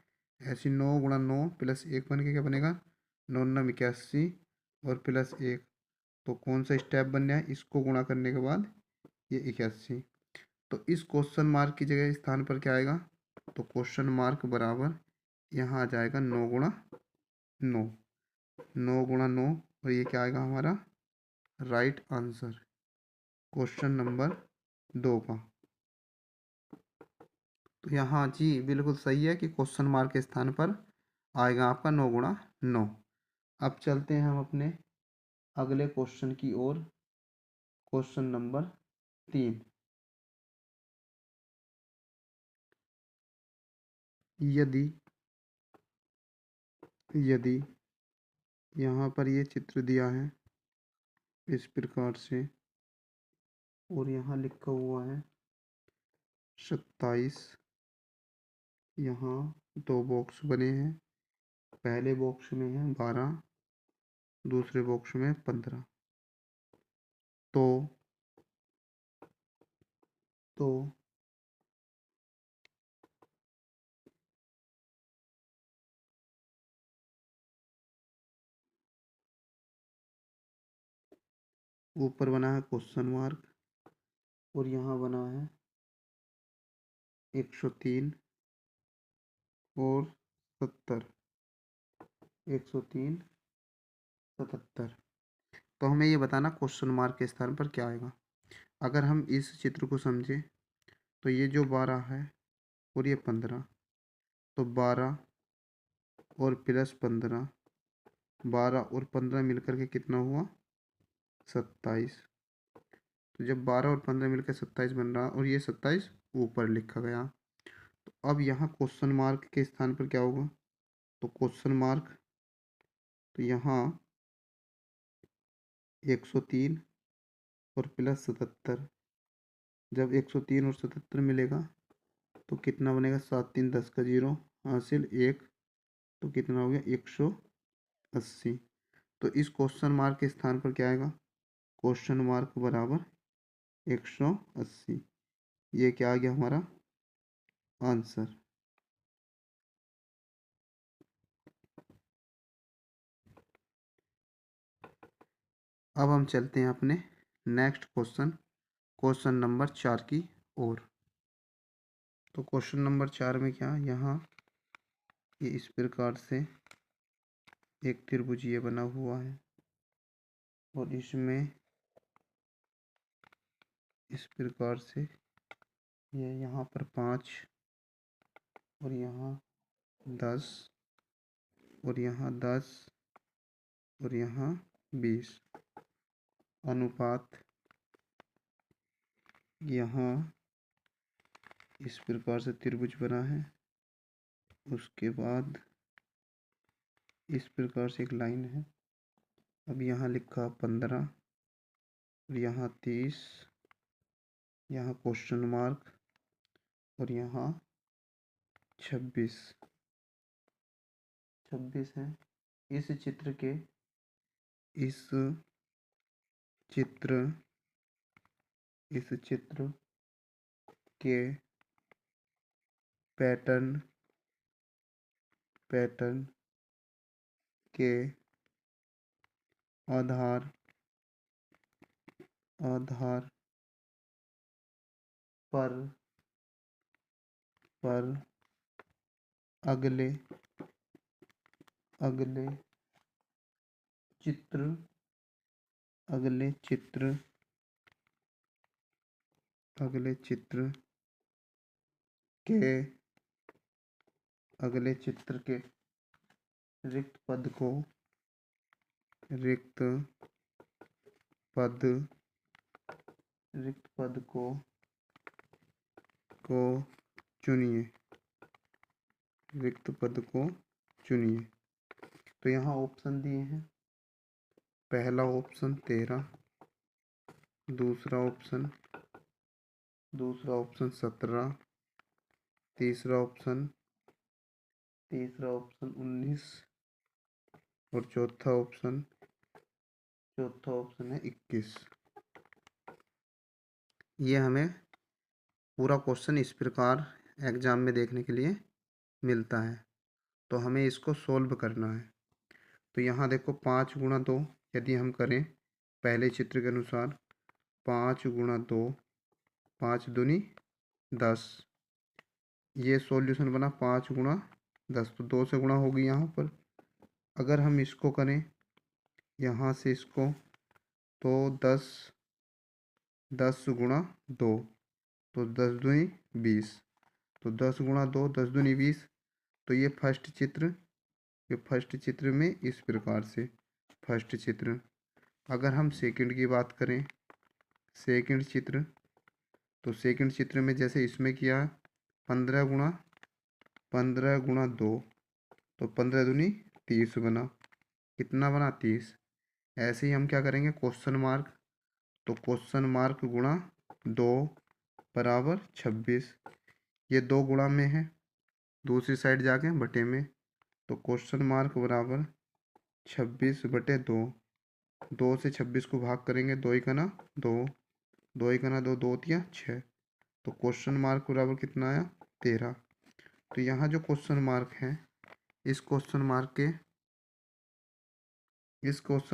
ऐसे 9 गुणा 9 प्लस 1 बन के क्या बनेगा 9 9 81 और प्लस 1। तो कौन सा स्टेप बन रहा है, इसको गुणा करने के बाद ये 81। तो इस क्वेश्चन मार्क की जगह स्थान पर क्या आएगा, तो क्वेश्चन मार्क बराबर यहाँ आ जाएगा 9 गुणा 9, 9 गुणा 9 और ये क्या आएगा हमारा राइट आंसर क्वेश्चन नंबर 2 का। तो यहाँ जी बिल्कुल सही है कि क्वेश्चन मार्क के स्थान पर आएगा आपका 9 गुणा 9। अब चलते हैं हम अपने अगले क्वेश्चन की ओर। क्वेश्चन नंबर 3, यदि यदि यहाँ पर ये चित्र दिया है इस प्रकार से और यहाँ लिखा हुआ है 27। यहाँ 2 बॉक्स बने हैं, पहले बॉक्स में है 12, दूसरे बॉक्स में 15। तो तो ऊपर बना है क्वेश्चन मार्क और यहाँ बना है 103 और 70, 103 77। तो हमें ये बताना क्वेश्चन मार्क के स्थान पर क्या आएगा। अगर हम इस चित्र को समझें तो ये जो 12 है और ये 15, तो 12 और प्लस 15, 12 और 15 मिलकर के कितना हुआ 27। तो जब 12 और 15 मिलकर 27 बन रहा और ये 27 ऊपर लिखा गया, तो अब यहाँ क्वेश्चन मार्क के स्थान पर क्या होगा, तो क्वेश्चन मार्क, तो यहाँ 103 और प्लस 77, जब 103 और 77 मिलेगा तो कितना बनेगा, 7 3 10 का 0 हासिल 1, तो कितना हो गया 180। तो इस क्वेश्चन मार्क के स्थान पर क्या आएगा, क्वेश्चन मार्क बराबर 180। ये क्या आ गया हमारा आंसर। अब हम चलते हैं अपने नेक्स्ट क्वेश्चन, क्वेश्चन नंबर 4 की ओर। तो क्वेश्चन नंबर 4 में क्या, यहाँ ये इस प्रकार से एक त्रिभुज ये बना हुआ है और इसमें इस प्रकार से ये यहाँ पर 5 और यहाँ 10 और यहाँ 10 और यहाँ 20 अनुपात, यहाँ इस प्रकार से त्रिभुज बना है। उसके बाद इस प्रकार से एक लाइन है। अब यहाँ लिखा 15 और यहाँ 30, यहाँ क्वेश्चन मार्क और यहाँ 26 है। इस चित्र के पैटर्न के आधार पर अगले चित्र के रिक्त पद को चुनिए। तो यहाँ ऑप्शन दिए हैं, पहला ऑप्शन 13, दूसरा ऑप्शन 17, तीसरा ऑप्शन 19 और चौथा ऑप्शन है 21। ये हमें पूरा क्वेश्चन इस प्रकार एग्जाम में देखने के लिए मिलता है, तो हमें इसको सोल्व करना है। तो यहाँ देखो 5 गुणा 2 यदि हम करें पहले चित्र के अनुसार, 5 गुणा 2, 5 दूनी 10, ये सॉल्यूशन बना 5 गुणा 10, तो 2 से गुणा होगी यहाँ पर। अगर हम इसको करें यहाँ से इसको, तो 10 गुणा 2, तो 10 दूनी 20, तो 10 गुणा 2 10 दूनी 20। तो ये फर्स्ट चित्र में इस प्रकार से फर्स्ट चित्र। अगर हम सेकंड की बात करें, सेकंड चित्र, तो सेकंड चित्र में जैसे इसमें किया 15 गुणा 2, तो 15 दूनी 30 बना, कितना बना 30। ऐसे ही हम क्या करेंगे क्वेश्चन मार्क, तो क्वेश्चन मार्क गुणा 2 बराबर 26, ये 2 गुणा में है, दूसरी साइड जाके बटे में, तो क्वेश्चन मार्क बराबर 26 बटे 2, 2 से 26 को भाग करेंगे, 2 एक ना 2, 2 एक ना 2, 2 तिया 6, तो क्वेश्चन मार्क बराबर कितना आया 13। तो यहाँ जो क्वेश्चन मार्क है, इस क्वेश्चन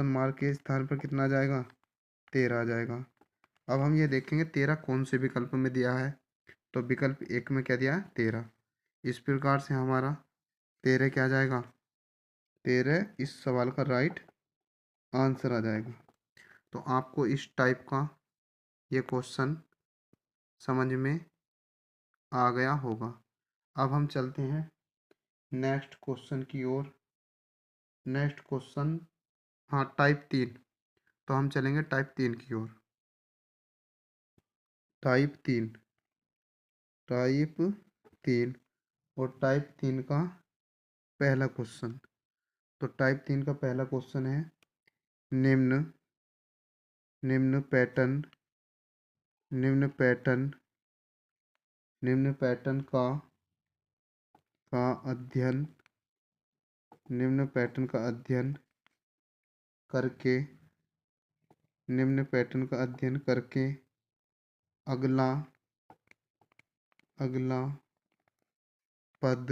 मार्क के स्थान पर कितना आ जाएगा 13 आ जाएगा। अब हम ये देखेंगे 13 कौन से विकल्प में दिया है, तो विकल्प 1 में क्या दिया है 13। इस प्रकार से हमारा 13 क्या आ जाएगा, 13 इस सवाल का राइट आंसर आ जाएगा। तो आपको इस टाइप का ये क्वेश्चन समझ में आ गया होगा। अब हम चलते हैं नेक्स्ट क्वेश्चन की ओर। नेक्स्ट क्वेश्चन, हाँ, टाइप 3। तो हम चलेंगे टाइप 3 की ओर। टाइप 3, टाइप 3 और टाइप 3 का पहला क्वेश्चन। तो टाइप 3 का पहला क्वेश्चन है, निम्न निम्न पैटर्न निम्न पैटर्न निम्न पैटर्न का अध्ययन निम्न पैटर्न का अध्ययन करके निम्न पैटर्न का अध्ययन करके अगला अगला पद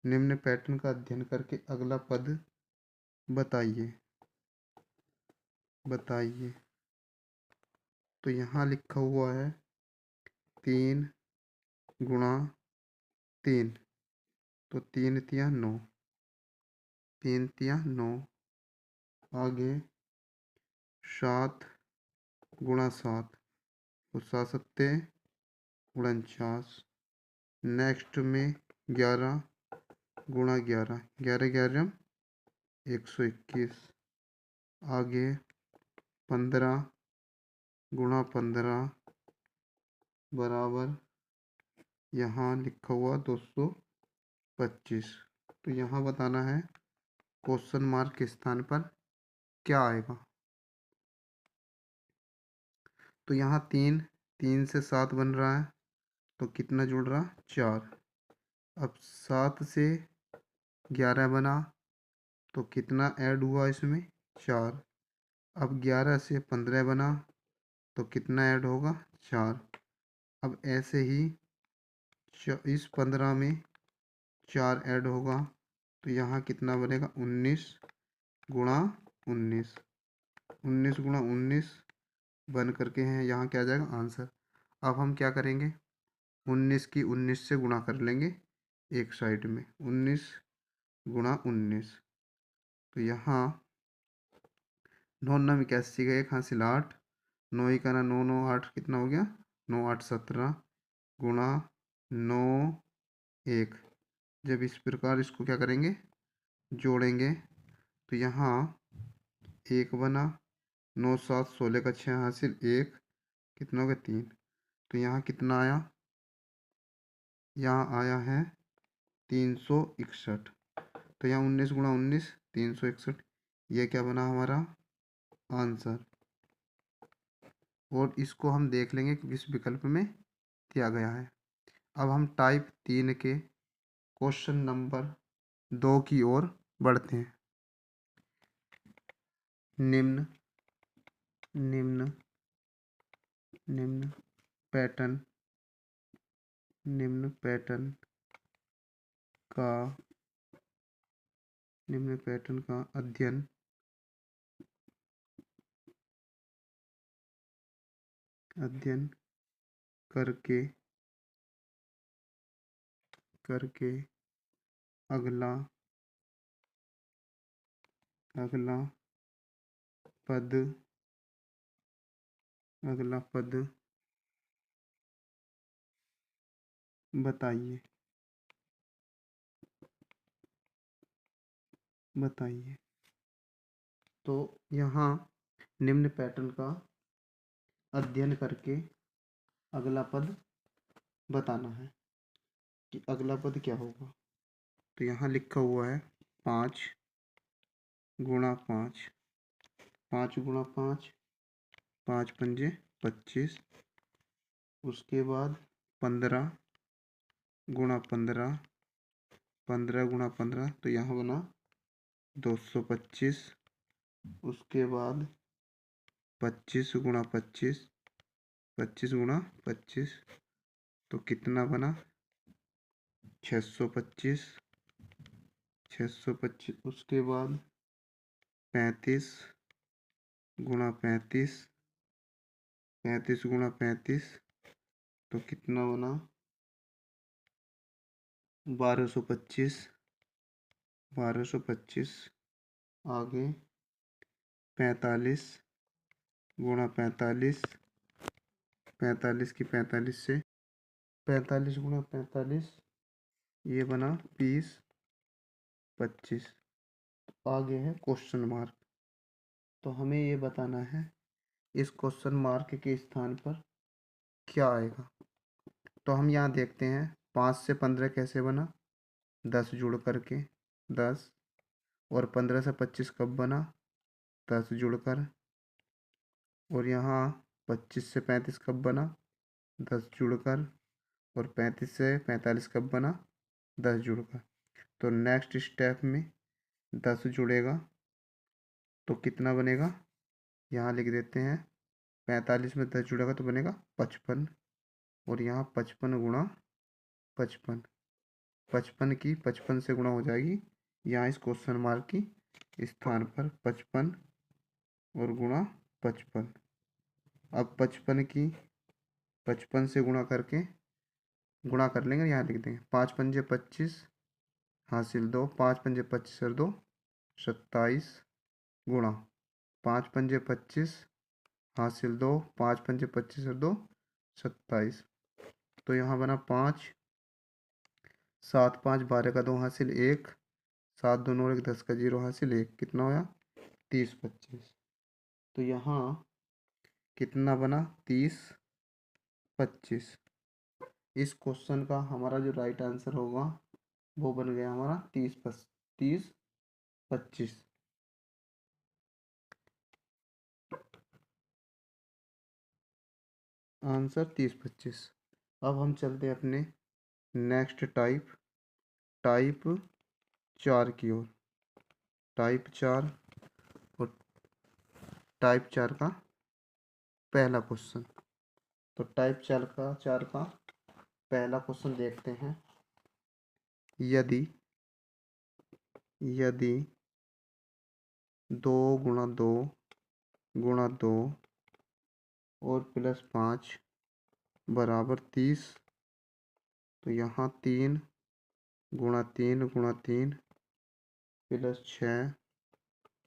निम्न पैटर्न का अध्ययन करके अगला पद बताइए बताइए। तो यहाँ लिखा हुआ है 3 × 3। तो 3 × 3 = 9, 3 × 3 = 9। आगे 7 × 7, तो 7 × 7 = 49। नेक्स्ट में 11 × 11, 11 × 11 = 121। आगे 15 × 15 बराबर यहाँ लिखा हुआ 225। तो यहाँ बताना है क्वेश्चन मार्क के स्थान पर क्या आएगा। तो यहाँ 3 से 7 बन रहा है, तो कितना जुड़ रहा? 4। अब 7 से 11 बना, तो कितना ऐड हुआ इसमें? 4। अब 11 से 15 बना, तो कितना ऐड होगा? 4। अब ऐसे ही इस 15 में 4 ऐड होगा, तो यहाँ कितना बनेगा? 19 × 19। 19 × 19 बन करके हैं, यहाँ क्या आ जाएगा? आंसर। अब हम क्या करेंगे? 19 की 19 से गुणा कर लेंगे एक साइड में, 19 × 19। तो यहाँ 9 × 9 81 का 1 हासिल 8, 9 × 9 9 8 कितना हो गया? 9 8 17 गुणा 9 1। जब इस प्रकार इसको क्या करेंगे? जोड़ेंगे, तो यहाँ 1 बना, 9 7 16 का 6 हासिल 1, कितना हो गया? 3। तो यहाँ कितना आया? यहाँ आया है 361। तो यहाँ 19 × 19 361, यह क्या बना हमारा? आंसर। और इसको हम देख लेंगे कि किस विकल्प में दिया गया है। अब हम टाइप 3 के क्वेश्चन नंबर 2 की ओर बढ़ते हैं। निम्न निम्न निम्न पैटर्न निम्न पैटर्न का निम्न पैटर्न का अध्ययन करके करके अगला पद बताइए बताइए। तो यहाँ निम्न पैटर्न का अध्ययन करके अगला पद बताना है कि अगला पद क्या होगा। तो यहाँ लिखा हुआ है 5 × 5, 5 × 5, 5 पंजे 25। उसके बाद 15 × 15, 15 × 15, तो यहाँ बना 225। उसके बाद 25 × 25, 25 × 25, तो कितना बना? 625, 625। उसके बाद 35 × 35, 35 × 35, तो कितना बना? 1225, 1225। आगे 45 गुणा 45, 45 की 45 से 45 गुणा 45, ये बना 20 25। आगे है क्वेश्चन मार्क। तो हमें ये बताना है इस क्वेश्चन मार्क के स्थान पर क्या आएगा। तो हम यहाँ देखते हैं 5 से 15 कैसे बना, 10 जुड़ करके 10, और 15 से 25 कब बना, 10 जुड़कर, और यहाँ 25 से 35 कब बना, 10 जुड़कर, और 35 से 45 कब बना, 10 जुड़कर। तो नेक्स्ट स्टेप में 10 जुड़ेगा तो कितना बनेगा, यहाँ लिख देते हैं 45 में 10 जुड़ेगा तो बनेगा 55, और यहाँ 55 गुणा 55, 55 की 55 से गुणा हो जाएगी यहाँ इस क्वेश्चन मार्क की स्थान पर 55 और गुणा 55। अब 55 की 55 से गुणा करके गुणा कर लेंगे, यहाँ लिख देंगे 5 पंजे 25 हासिल 2, 5 पंजे 25 और 2 27, गुणा 5 पंजे 25 हासिल 2, 5 पंजे 25 और 2 27। तो यहाँ बना 5, 7 5 12 का 2 हासिल 1, 7 2 9 और 1 10 का 0 हासिल 1, कितना होया 30 25। तो यहाँ कितना बना 30 25। इस क्वेश्चन का हमारा जो राइट आंसर होगा वो बन गया हमारा 30 25। आंसर 30 25। अब हम चलते हैं अपने नेक्स्ट टाइप 4 की ओर। टाइप 4 और टाइप 4 का पहला क्वेश्चन। तो टाइप 4 का पहला क्वेश्चन देखते हैं। यदि यदि 2 गुणा 2 गुणा 2 और प्लस 5 बराबर 30, तो यहाँ 3 गुणा 3 गुणा 3 प्लस 6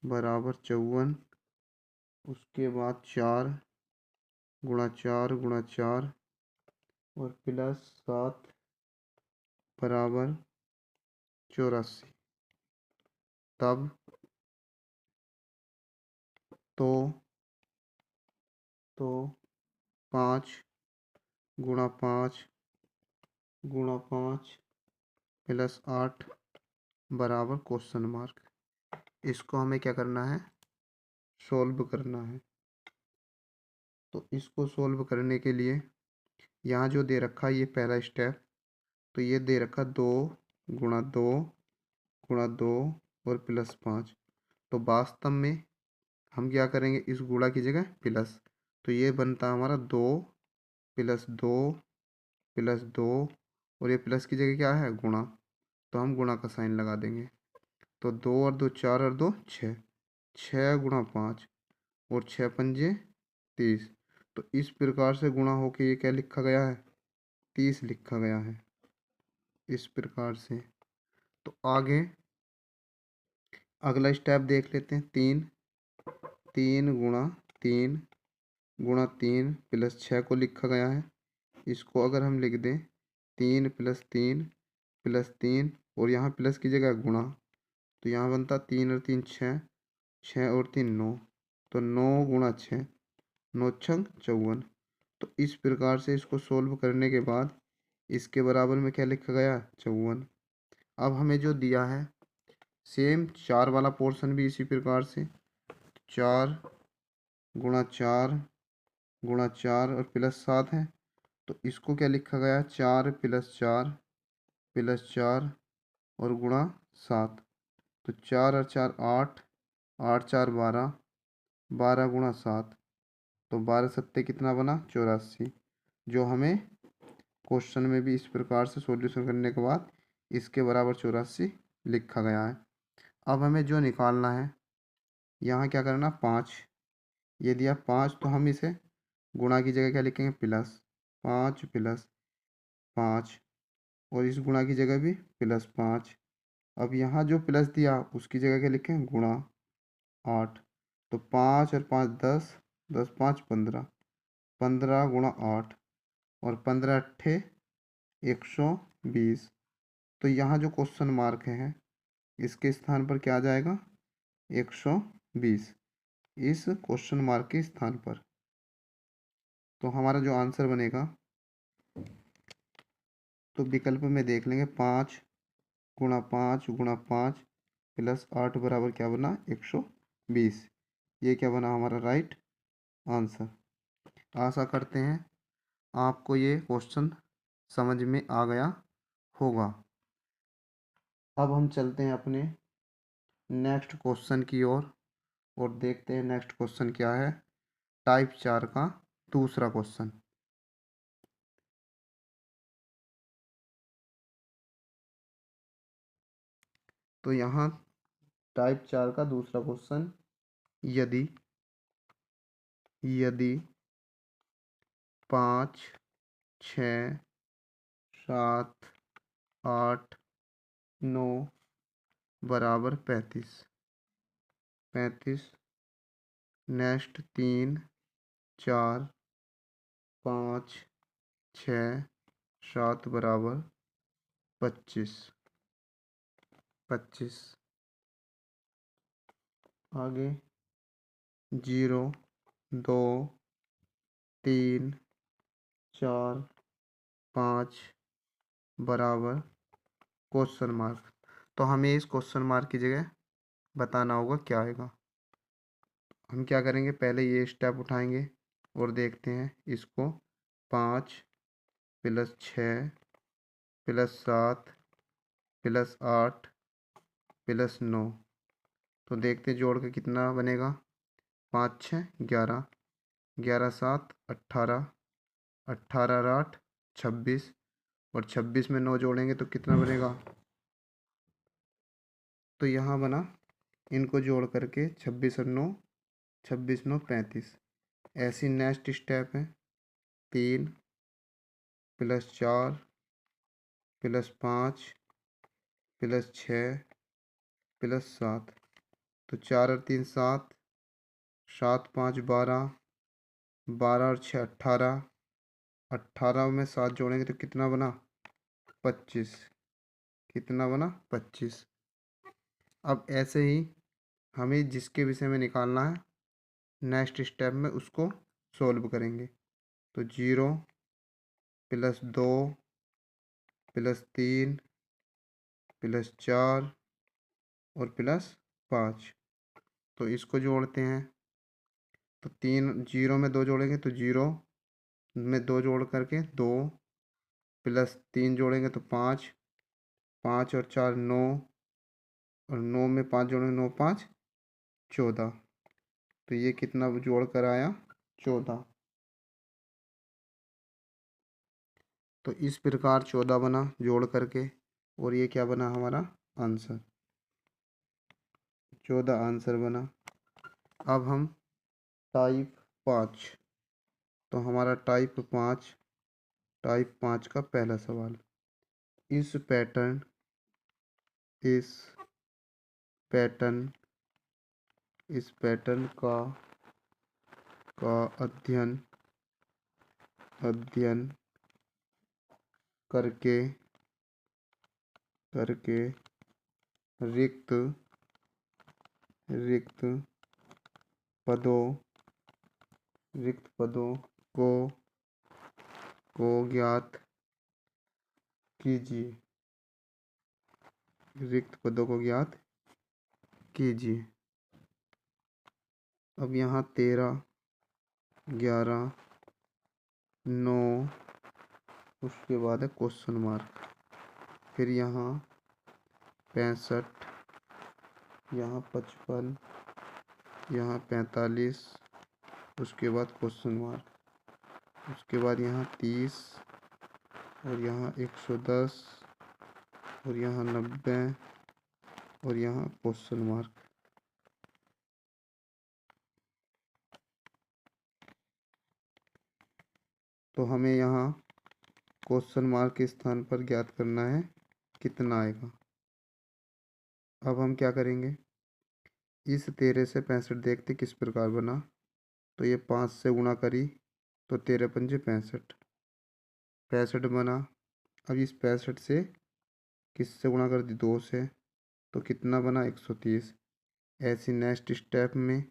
बराबर 54, उसके बाद 4 गुणा 4 गुणा 4 और प्लस 7 बराबर 84। तब तो 5 गुणा 5 गुणा 5 प्लस 8 बराबर क्वेश्चन मार्क। इसको हमें क्या करना है, सोल्व करना है। तो इसको सोल्व करने के लिए यहाँ जो दे रखा है ये पहला स्टेप। तो ये दे रखा 2 गुणा 2 गुणा 2 और प्लस 5। तो वास्तव में हम क्या करेंगे, इस गुणा की जगह प्लस। तो ये बनता है हमारा 2 प्लस 2 प्लस 2, और ये प्लस की जगह क्या है, गुणा। तो हम गुणा का साइन लगा देंगे। तो 2 और 2 4 और 2 6, 6 गुणा 5 और 6 पंजे 30। तो इस प्रकार से गुणा होके ये क्या लिखा गया है, 30 लिखा गया है इस प्रकार से। तो आगे अगला स्टेप देख लेते हैं। 3 गुणा 3 प्लस 6 को लिखा गया है। इसको अगर हम लिख दें 3 प्लस 3 और यहाँ प्लस की जगह गुणा, तो यहाँ बनता 3 और 3 6, 6 और 3 9। तो 9 गुणा 6, 9 छंग 54। तो इस प्रकार से इसको सोल्व करने के बाद इसके बराबर में क्या लिखा गया, 54। अब हमें जो दिया है सेम 4 वाला पोर्शन भी इसी प्रकार से 4 गुणा 4 गुणा 4 और प्लस 7 है। तो इसको क्या लिखा गया, 4 प्लस 4 और गुणा 7। तो 4 और 4 8, 8 4 12, 12 गुणा 7। तो 12 सत्ते कितना बना, 84। जो हमें क्वेश्चन में भी इस प्रकार से सॉल्यूशन करने के बाद इसके बराबर 84 लिखा गया है। अब हमें जो निकालना है, यहाँ क्या करना, 5। ये दिया 5, तो हम इसे गुणा की जगह क्या लिखेंगे, प्लस 5 प्लस 5, और इस गुणा की जगह भी प्लस 5। अब यहाँ जो प्लस दिया उसकी जगह क्या लिखें, गुणा 8। तो 5 और 5 10, 10 5 15, 15 गुणा 8 और 15 अट्ठे 120। तो यहाँ जो क्वेश्चन मार्क है इसके स्थान पर क्या आ जाएगा? 120 इस क्वेश्चन मार्क के स्थान पर। तो हमारा जो आंसर बनेगा, तो विकल्प में देख लेंगे, 5 गुणा 5 गुणा 5 प्लस 8 बराबर क्या बना? 120। ये क्या बना हमारा राइट आंसर। आशा करते हैं आपको ये क्वेश्चन समझ में आ गया होगा। अब हम चलते हैं अपने नेक्स्ट क्वेश्चन की ओर और देखते हैं नेक्स्ट क्वेश्चन क्या है। टाइप 4 का दूसरा क्वेश्चन। तो यहाँ टाइप 4 का दूसरा क्वेश्चन, यदि यदि 5 6 7 8 9 बराबर 35, 35 नेक्स्ट 3 4 5 6 7 बराबर 25, 25 आगे 0 2 3 4 5 बराबर क्वेश्चन मार्क। तो हमें इस क्वेश्चन मार्क की जगह बताना होगा क्या आएगा। हम क्या करेंगे, पहले ये स्टेप उठाएंगे और देखते हैं इसको। 5 प्लस 6 प्लस 7 प्लस 8 प्लस 9, तो देखते जोड़ के कितना बनेगा। 5 6 11, 11 7 18, 18 8 26 और 26 में 9 जोड़ेंगे तो कितना बनेगा। तो यहाँ बना, इनको जोड़ करके 26 और 9, 26 9 35। ऐसी नेक्स्ट स्टेप है 3 प्लस 4 प्लस 5 प्लस 6 प्लस 7, तो 4 और 3 7, 7 5 12, 12 और 6 18, 18 में 7 जोड़ेंगे तो कितना बना? 25। कितना बना? 25। अब ऐसे ही हमें जिसके विषय में निकालना है नेक्स्ट स्टेप में उसको सॉल्व करेंगे। तो 0 प्लस 2 प्लस 3 प्लस 4 और प्लस 5, तो इसको जोड़ते हैं। तो 3 0 में 2 जोड़ेंगे तो 0 में 2 जोड़ करके 2 प्लस 3 जोड़ेंगे तो 5, 5 और 4 9 और 9 में 5 जोड़ेंगे 9 5 14, तो ये कितना जोड़ कर आया? 14। तो इस प्रकार 14 बना जोड़ करके, और ये क्या बना हमारा आंसर? 14 आंसर बना। अब हम टाइप 5, तो हमारा टाइप 5 का पहला सवाल। इस पैटर्न पैटर्न इस पैटर्न का अध्ययन करके रिक्त पदों को ज्ञात कीजिए। रिक्त पदों को ज्ञात कीजिए। अब यहाँ 13 11 9, उसके बाद है क्वेश्चन मार्क, फिर यहाँ 65, यहाँ 55, यहाँ 45, उसके बाद क्वेश्चन मार्क, उसके बाद यहाँ 30 और यहाँ 110 और यहाँ 90 और यहाँ क्वेश्चन मार्क। तो हमें यहाँ क्वेश्चन मार्क के स्थान पर ज्ञात करना है कितना आएगा। अब हम क्या करेंगे, इस 13 से 65 देखते किस प्रकार बना। तो ये 5 से गुणा करी तो 13 पंजे 65, 65 बना। अब इस 65 से किससे गुणा कर दी, 2 से, तो कितना बना 130। ऐसी नेक्स्ट स्टेप में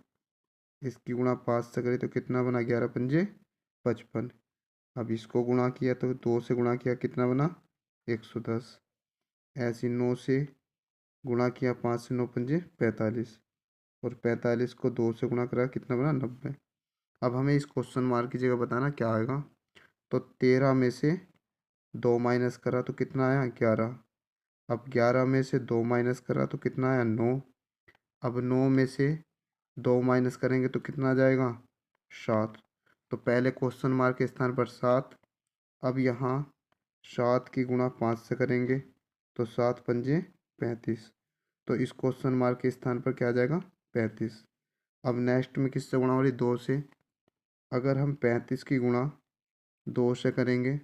इसकी गुणा 5 से करी तो कितना बना 11 पंजे 55। अब इसको गुणा किया तो 2 से गुणा किया कितना बना 110। ऐसी 9 से गुणा किया, 5 से 9 पंजे 45, और 45 को 2 से गुणा करा कितना बना 90। अब हमें इस क्वेश्चन मार्क की जगह बताना क्या आएगा। तो 13 में से 2 माइनस करा तो कितना आया 11। अब 11 में से 2 माइनस करा तो कितना आया 9। अब 9 में से 2 माइनस करेंगे तो कितना आ जाएगा 7। तो पहले क्वेश्चन मार्क के स्थान पर 7। अब यहाँ 7 की गुणा 5 से करेंगे तो 7 पंजे 35। तो इस क्वेश्चन मार्क के स्थान पर क्या आ जाएगा 35। अब नेक्स्ट में किससे गुणा हो रही 2 से। अगर हम 35 की गुणा 2 से करेंगे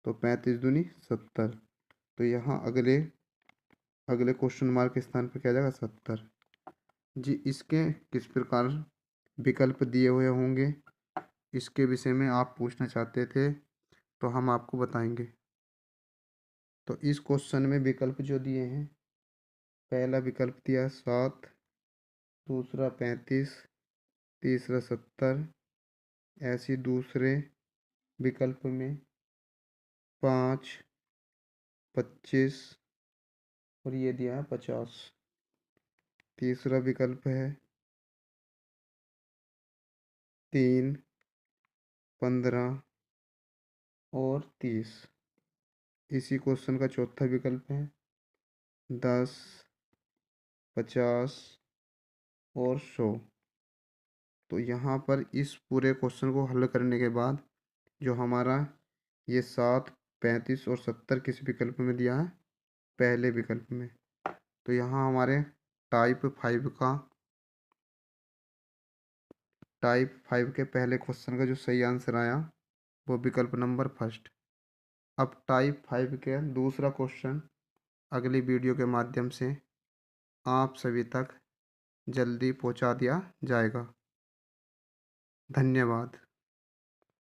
तो 35 दूनी 70। तो यहाँ अगले अगले क्वेश्चन मार्क के स्थान पर क्या आ जाएगा 70। जी, इसके किस प्रकार विकल्प दिए हुए होंगे इसके विषय में आप पूछना चाहते थे तो हम आपको बताएंगे। तो इस क्वेश्चन में विकल्प जो दिए हैं, पहला विकल्प दिया 7, दूसरा 35, तीसरा 70। ऐसी दूसरे विकल्प में 5, 25 और ये दिया है 50। तीसरा विकल्प है 3, 15 और 30। इसी क्वेश्चन का चौथा विकल्प है 10, 50 और 100। तो यहाँ पर इस पूरे क्वेश्चन को हल करने के बाद जो हमारा ये 7, 35 और 70 किस विकल्प में दिया है, पहले विकल्प में। तो यहाँ हमारे टाइप 5 के पहले क्वेश्चन का जो सही आंसर आया वो विकल्प नंबर फर्स्ट। अब टाइप 5 के दूसरा क्वेश्चन अगली वीडियो के माध्यम से आप सभी तक जल्दी पहुंचा दिया जाएगा। धन्यवाद।